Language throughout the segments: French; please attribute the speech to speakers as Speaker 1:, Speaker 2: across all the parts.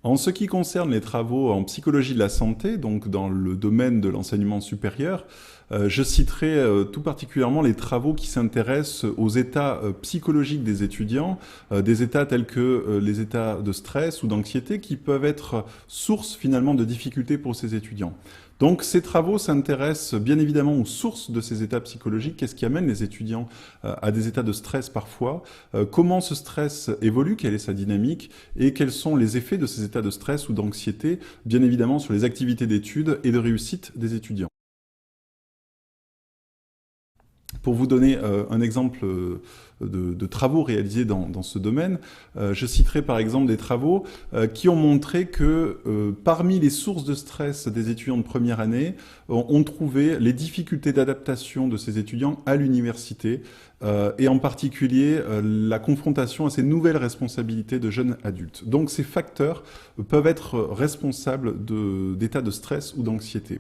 Speaker 1: En ce qui concerne les travaux en psychologie de la santé, donc dans le domaine de l'enseignement supérieur, je citerai tout particulièrement les travaux qui s'intéressent aux états psychologiques des étudiants, des états tels que les états de stress ou d'anxiété qui peuvent être source finalement de difficultés pour ces étudiants. Donc ces travaux s'intéressent bien évidemment aux sources de ces états psychologiques, qu'est-ce qui amène les étudiants à des états de stress parfois, comment ce stress évolue, quelle est sa dynamique et quels sont les effets de ces états de stress ou d'anxiété, bien évidemment sur les activités d'études et de réussite des étudiants. Pour vous donner un exemple de travaux réalisés dans ce domaine, je citerai par exemple des travaux qui ont montré que parmi les sources de stress des étudiants de première année, on trouvait les difficultés d'adaptation de ces étudiants à l'université et en particulier la confrontation à ces nouvelles responsabilités de jeunes adultes. Donc ces facteurs peuvent être responsables d'états de stress ou d'anxiété.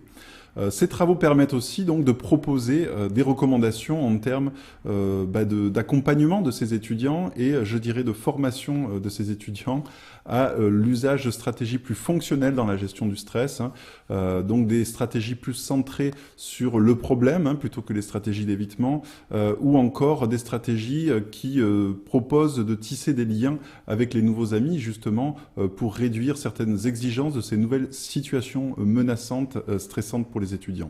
Speaker 1: Ces travaux permettent aussi donc de proposer des recommandations en termes d'accompagnement de ces étudiants et je dirais de formation de ces étudiants à l'usage de stratégies plus fonctionnelles dans la gestion du stress, donc des stratégies plus centrées sur le problème plutôt que les stratégies d'évitement ou encore des stratégies qui proposent de tisser des liens avec les nouveaux amis justement pour réduire certaines exigences de ces nouvelles situations menaçantes, stressantes pour les étudiants.